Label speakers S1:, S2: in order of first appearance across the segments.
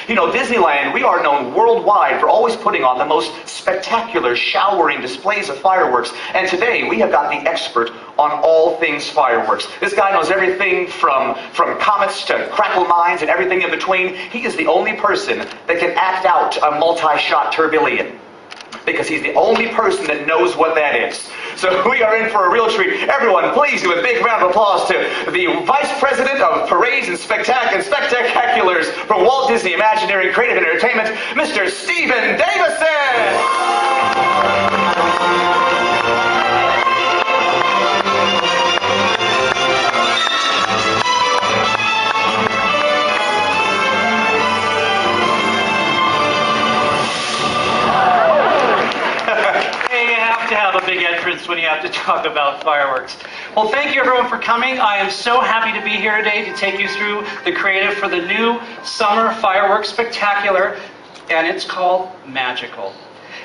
S1: You know, Disneyland, we are known worldwide for always putting on the most spectacular showering displays of fireworks. And today, we have got the expert on all things fireworks. This guy knows everything from comets to crackle mines and everything in between. He is the only person that can act out a multi-shot tourbillon, because he's the only person that knows what that is. So we are in for a real treat. Everyone, please give a big round of applause to the Vice President of Parades and Spectaculars for Walt Disney Imagineering Creative Entertainment, Mr. Stephen Davison!
S2: Have a big entrance when you have to talk about fireworks. Well, thank you everyone for coming. I am so happy to be here today to take you through the creative for the new Summer Fireworks Spectacular, and it's called Magical.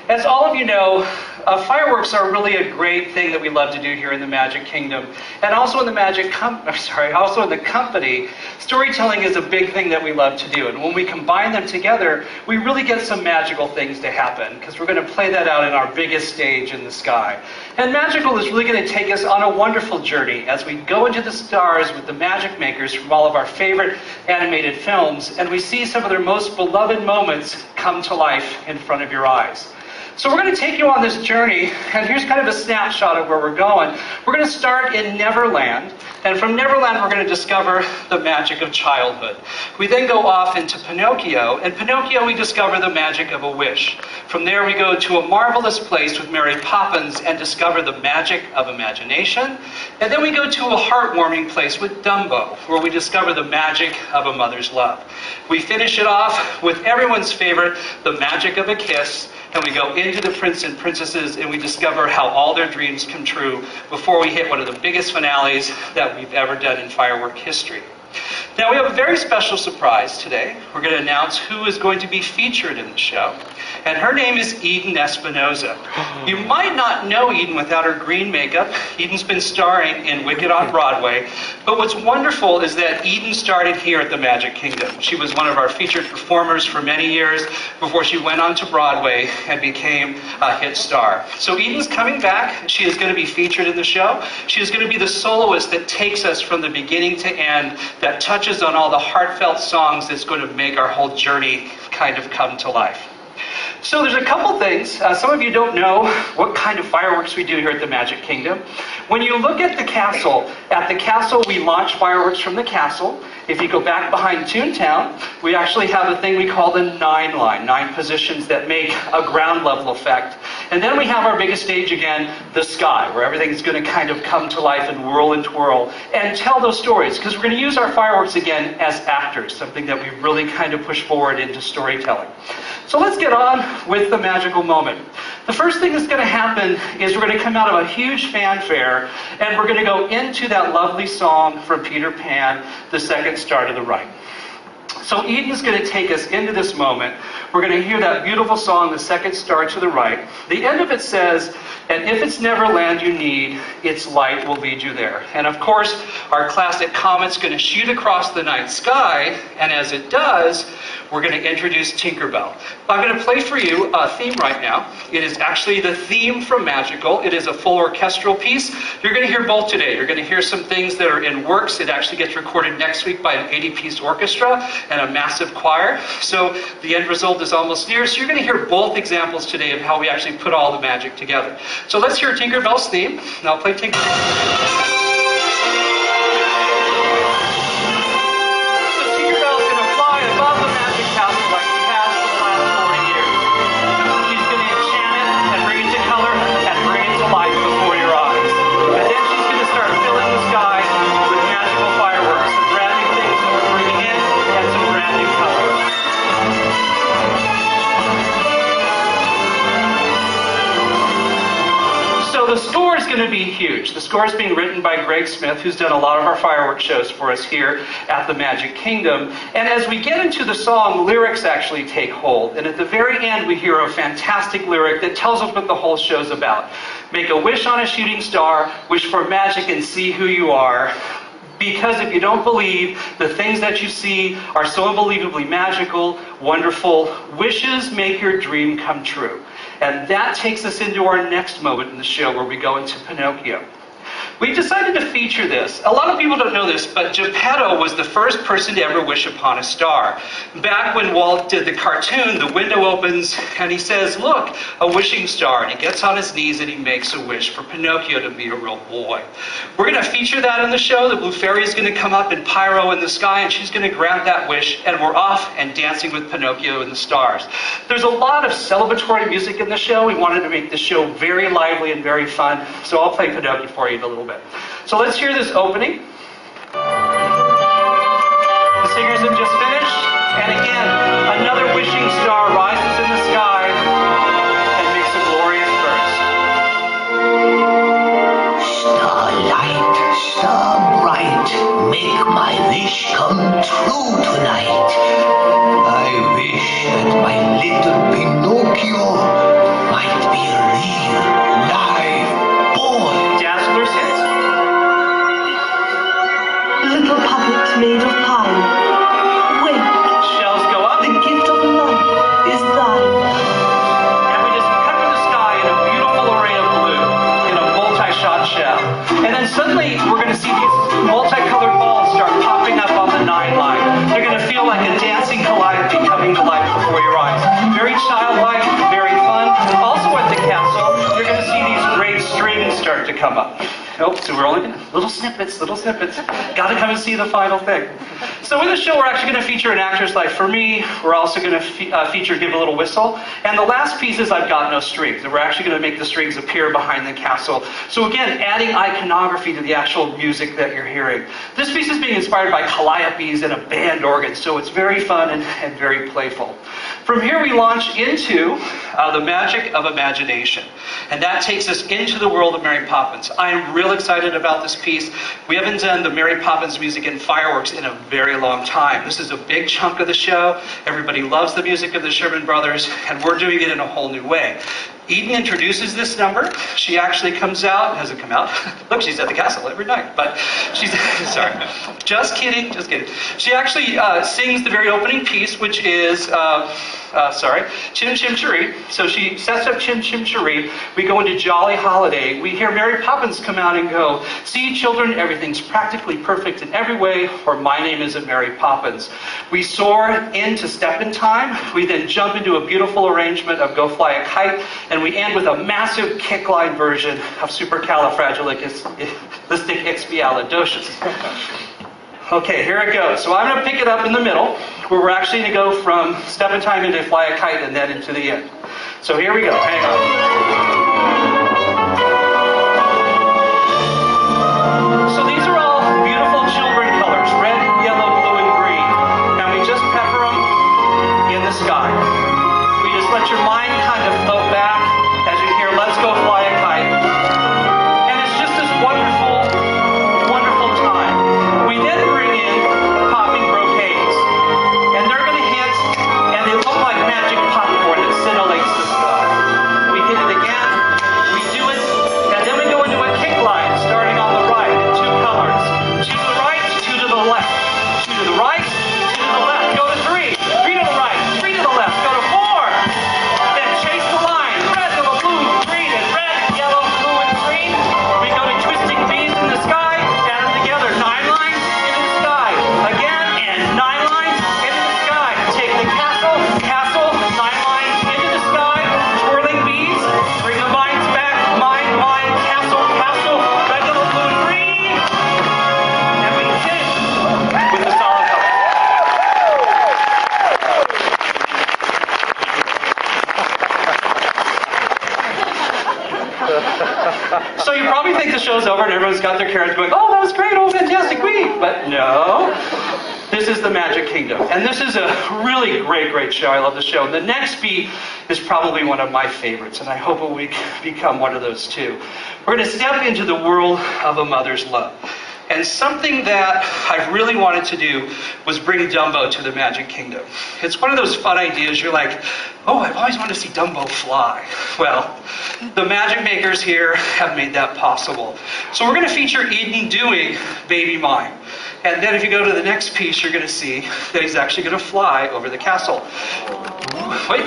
S2: As all of you know, fireworks are really a great thing that we love to do here in the Magic Kingdom. And also in the also in the company, storytelling is a big thing that we love to do. And when we combine them together, we really get some magical things to happen, because we're going to play that out in our biggest stage in the sky. And Magical is really going to take us on a wonderful journey as we go into the stars with the magic makers from all of our favorite animated films, and we see some of their most beloved moments come to life in front of your eyes. So we're going to take you on this journey, and here's kind of a snapshot of where we're going. We're going to start in Neverland, and from Neverland we're going to discover the magic of childhood. We then go off into Pinocchio, and Pinocchio we discover the magic of a wish. From there we go to a marvelous place with Mary Poppins and discover the magic of imagination. And then we go to a heartwarming place with Dumbo, where we discover the magic of a mother's love. We finish it off with everyone's favorite, the magic of a kiss. And we go into the prince and princesses, and we discover how all their dreams come true before we hit one of the biggest finales that we've ever done in firework history. Now we have a very special surprise today. We're going to announce who is going to be featured in the show. And her name is Eden Espinosa. You might not know Eden without her green makeup. Eden's been starring in Wicked on Broadway. But what's wonderful is that Eden started here at the Magic Kingdom. She was one of our featured performers for many years before she went on to Broadway and became a hit star. So Eden's coming back. She is going to be featured in the show. She is going to be the soloist that takes us from the beginning to end, that touches on all the heartfelt songs that's going to make our whole journey kind of come to life. So there's a couple things. Some of you don't know what kind of fireworks we do here at the Magic Kingdom. When you look at the castle we launch fireworks from the castle. If you go back behind Toontown, we actually have a thing we call the 9 line, 9 positions that make a ground level effect. And then we have our biggest stage again, the sky, where everything's going to kind of come to life and whirl and twirl and tell those stories, because we're going to use our fireworks again as actors, something that we really kind of push forward into storytelling. So let's get on with the magical moment. The first thing that's going to happen is we're going to come out of a huge fanfare, and we're going to go into that lovely song from Peter Pan, The Second Star to the Right. So Eden's going to take us into this moment. We're going to hear that beautiful song, The Second Star to the Right. The end of it says, and if it's Neverland you need, its light will lead you there. And of course, our classic comet's going to shoot across the night sky, and as it does, we're going to introduce Tinkerbell. I'm going to play for you a theme right now. It is actually the theme from Magical. It is a full orchestral piece. You're going to hear both today. You're going to hear some things that are in works. It actually gets recorded next week by an 80-piece orchestra and a massive choir. So the end result is almost near. So you're going to hear both examples today of how we actually put all the magic together. So let's hear Tinkerbell's theme, and I'll play Tinkerbell. The score is going to be huge. The score is being written by Greg Smith, who's done a lot of our fireworks shows for us here at the Magic Kingdom. And as we get into the song, lyrics actually take hold. And at the very end, we hear a fantastic lyric that tells us what the whole show's about. Make a wish on a shooting star, wish for magic and see who you are. Because if you don't believe the things that you see are so unbelievably magical, wonderful, wishes make your dream come true. And that takes us into our next moment in the show where we go into Pinocchio. We decided to feature this. A lot of people don't know this, but Geppetto was the first person to ever wish upon a star. Back when Walt did the cartoon, the window opens and he says, "Look, a wishing star." And he gets on his knees and he makes a wish for Pinocchio to be a real boy. We're going to feature that in the show. The Blue Fairy is going to come up in pyro in the sky and she's going to grant that wish, and we're off and dancing with Pinocchio and the stars. There's a lot of celebratory music in the show. We wanted to make the show very lively and very fun, so I'll play Pinocchio for you in a little bit. So let's hear this opening. The singers have just finished, and again, another wishing star rises in the sky and makes a glorious burst.
S3: Starlight, star bright, make my wish come true tonight. I wish that my little Pinocchio might be a real, live boy.
S2: Dazzler's hits.
S4: Little puppet made of pine, wait,
S2: Shells go up.
S4: the gift of life is thine.
S2: And we just cover the sky in a beautiful array of blue, in a multi-shot shell. And then suddenly, we're going to see these multicolored balls start popping up on the 9 line. They're going to feel like a dancing calliope coming to life before your eyes. Very childlike, very fun. Also at the castle, you're going to see these great strings start to come up. Oh, so we're only going to, little snippets. Got to come and see the final thing. So in the show, we're actually going to feature an actor's life. For me, we're also going to feature Give a Little Whistle. And the last piece is I've Got No Strings. And we're actually going to make the strings appear behind the castle. So again, adding iconography to the actual music that you're hearing. This piece is being inspired by calliopes and a band organ. So it's very fun and very playful. From here, we launch into the magic of imagination. And that takes us into the world of Mary Poppins. I am real excited about this piece. We haven't done the Mary Poppins music in Fireworks in a very long time. This is a big chunk of the show. Everybody loves the music of the Sherman Brothers, and we're doing it in a whole new way. Eden introduces this number. She actually comes out, hasn't come out. Look, she's at the castle every night, but she's, sorry. Just kidding. She actually sings the very opening piece, which is, Chim Chim Cheree. So she sets up Chim Chim Cheree. We go into Jolly Holiday. We hear Mary Poppins come out and go, "See, children, everything's practically perfect in every way, or my name isn't Mary Poppins." We soar into Step in Time. We then jump into a beautiful arrangement of Go Fly a Kite, and we end with a massive kick-line version of Supercalifragilisticexpialidocious. Okay, here it goes. So I'm going to pick it up in the middle, where we're actually going to go from Step in Time into Fly a Kite and then into the end. So here we go. Hang on. So these are all beautiful children colors, red, yellow, blue, and green. And we just pepper them in the sky. We just let your mind kind of float back as you hear "Let's Go Fly a Kite." And it's just this wonderful, wonderful time. We then bring in popping brocades. And they're going to hit, and they look like magic popcorn that scintillates the sky. We hit it again, we do it, and then we go into a kick line starting on the right in 2 colors. 2 to the right, 2 to the left. 2 to the right, 2 to the left. Go to 3. 3 to the right, 3 to the left. Go to 4. Then chase the line. Red, yellow, blue, green, and red, yellow, blue, and green. We go to twisting bees in the sky. Add them together. 9 lines into the sky. Again, and 9 lines into the sky. Take the castle, 9 lines into the sky. Twirling bees. Bring the vines back. Mine, castle, red, yellow, blue, and green. And we finish with the solid color. So you probably think the show's over and everyone's got their carrots going, "Oh, that was great, oh, fantastic week." But no, this is the Magic Kingdom. And this is a really great show. I love the show. And the next beat is probably one of my favorites, and I hope it will become one of those too. We're going to step into the world of a mother's love. And something that I really wanted to do was bring Dumbo to the Magic Kingdom. It's one of those fun ideas. You're like, oh, I've always wanted to see Dumbo fly. Well, the magic makers here have made that possible. So we're going to feature Eden doing Baby Mine. And then if you go to the next piece, you're going to see that he's actually going to fly over the castle. Wait.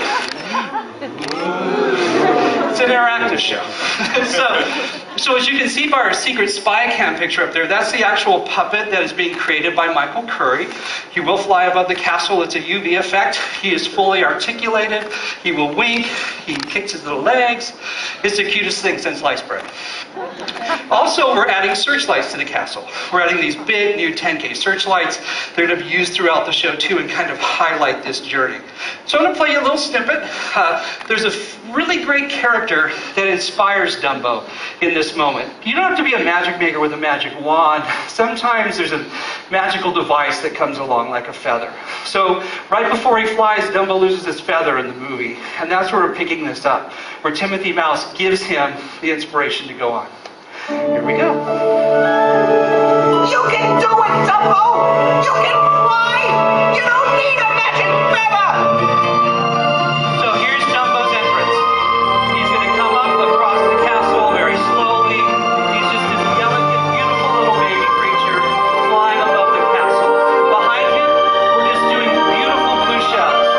S2: It's an interactive show. So as you can see by our secret spy cam picture up there, that's the actual puppet that is being created by Michael Curry. He will fly above the castle. It's a UV effect. He is fully articulated. He will wink. He kicks his little legs. It's the cutest thing since sliced bread. Also, we're adding searchlights to the castle. We're adding these big new 10K searchlights. They're going to be used throughout the show too and kind of highlight this journey. So I'm going to play you a little snippet. There's a really great character that inspires Dumbo in this moment. You don't have to be a magic maker with a magic wand. Sometimes there's a magical device that comes along like a feather. So right before he flies, Dumbo loses his feather in the movie. And that's where we're picking this up, where Timothy Mouse gives him the inspiration to go on. Here we go.
S3: You can do it, Dumbo! You can fly! You don't need a magic feather!
S2: So here's Dumbo's entrance. He's going to come up across the castle very slowly. He's just this delicate, beautiful little baby creature flying above the castle. Behind him, we're just doing beautiful blue shells.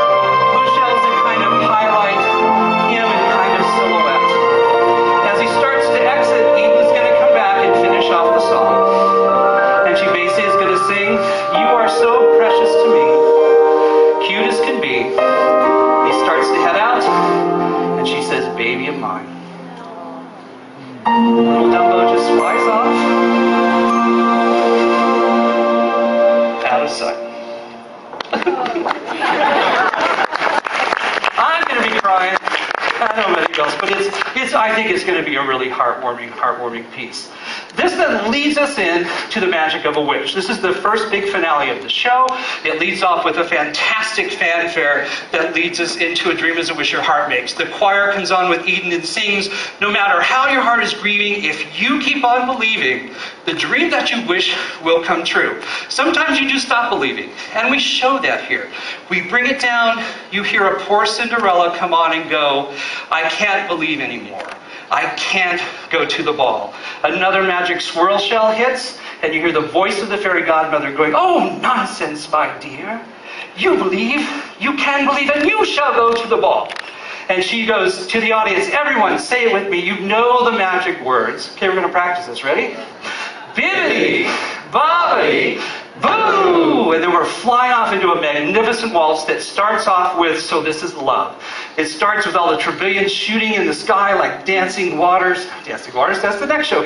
S2: Blue shells that kind of highlight him in kind of silhouette. As he starts to exit, Eden's going to come back and finish off the song. And she basically is going to sing, "You are so precious to me, cute as can be." He starts to head out, and she says, "Baby of mine." Little Dumbo just flies off, out of sight. I'm going to be crying. I don't know about you else, but I think it's going to be a really heartwarming piece. This then leads us in to the magic of a wish. This is the first big finale of the show. It leads off with a fantastic fanfare that leads us into A Dream is a Wish Your Heart Makes. The choir comes on with Eden and sings, no matter how your heart is grieving, if you keep on believing, the dream that you wish will come true. Sometimes you do stop believing, and we show that here. We bring it down, you hear a poor Cinderella come on and go, "I can't believe anymore. I can't go to the ball." Another magic swirl shell hits, and you hear the voice of the fairy godmother going, "Oh, nonsense, my dear. You believe, you can believe, and you shall go to the ball." And she goes to the audience, "Everyone, say it with me. You know the magic words." Okay, we're going to practice this. Ready? Bibbidi, bobbidi, boo! And then we're flying off into a magnificent waltz that starts off with "So This Is Love." It starts with all the tribullions shooting in the sky like dancing waters. Dancing waters, that's the next show.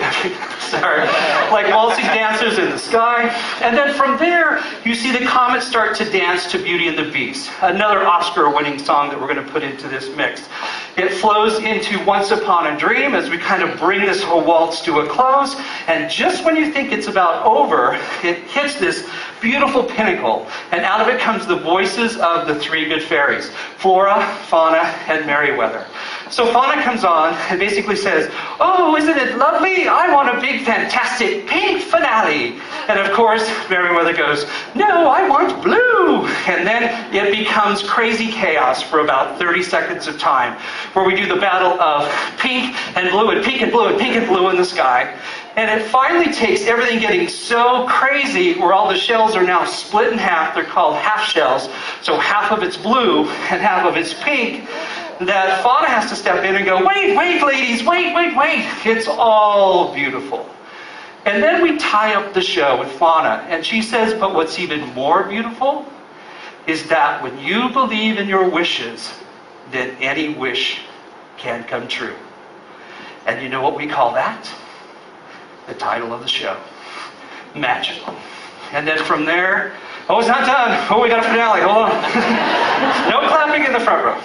S2: Sorry. Like waltzing dancers in the sky. And then from there, you see the comets start to dance to Beauty and the Beast. Another Oscar-winning song that we're going to put into this mix. It flows into Once Upon a Dream as we kind of bring this whole waltz to a close. And just when you think it's about over, it hits this beautiful pinnacle. And out of it comes the voices of the three good fairies, Flora, Fauna, and Merryweather. So Fauna comes on and basically says, "Oh, isn't it lovely? I want a big, fantastic pink finale." And of course, Merryweather goes, "No, I want blue." And then it becomes crazy chaos for about 30 seconds of time, where we do the battle of pink and blue and pink and blue and pink and blue in the sky. And it finally takes everything getting so crazy where all the shells are now split in half. They're called half shells. So half of it's blue and half of it's pink. That Fauna has to step in and go, "Wait, ladies, wait. It's all beautiful." And then we tie up the show with Fauna. And she says, "But what's even more beautiful is that when you believe in your wishes, then any wish can come true." And you know what we call that? The title of the show, Magical. And then from there, oh, it's not done. Oh, we got a finale. Hold on. No clapping in the front row.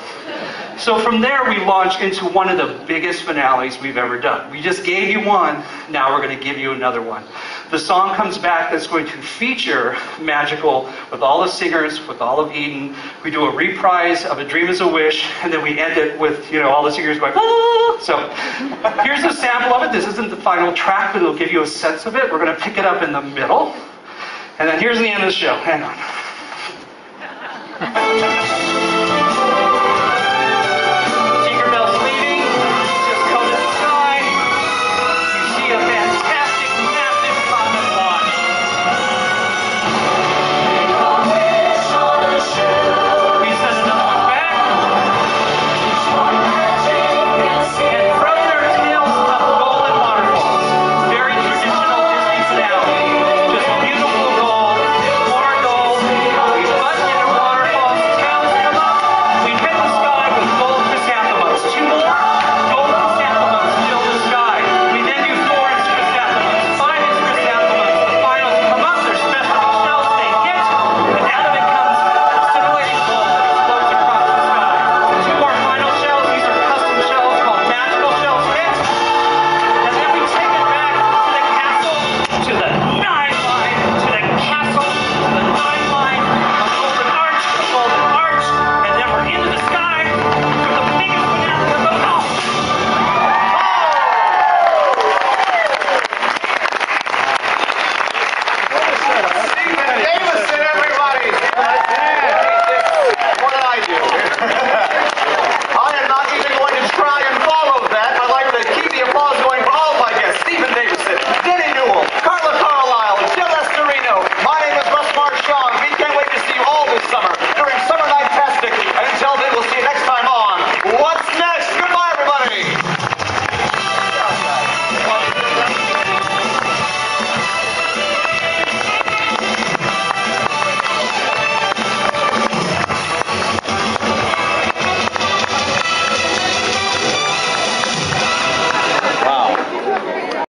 S2: So from there, we launch into one of the biggest finales we've ever done. We just gave you one. Now we're going to give you another one. the song comes back that's going to feature Magical with all the singers, with all of Eden. We do a reprise of A Dream is a Wish, and then we end it with, you know, all the singers going, ah! So here's a sample of it. This isn't the final track, but it'll give you a sense of it. We're going to pick it up in the middle. And then here's the end of the show. Hang on.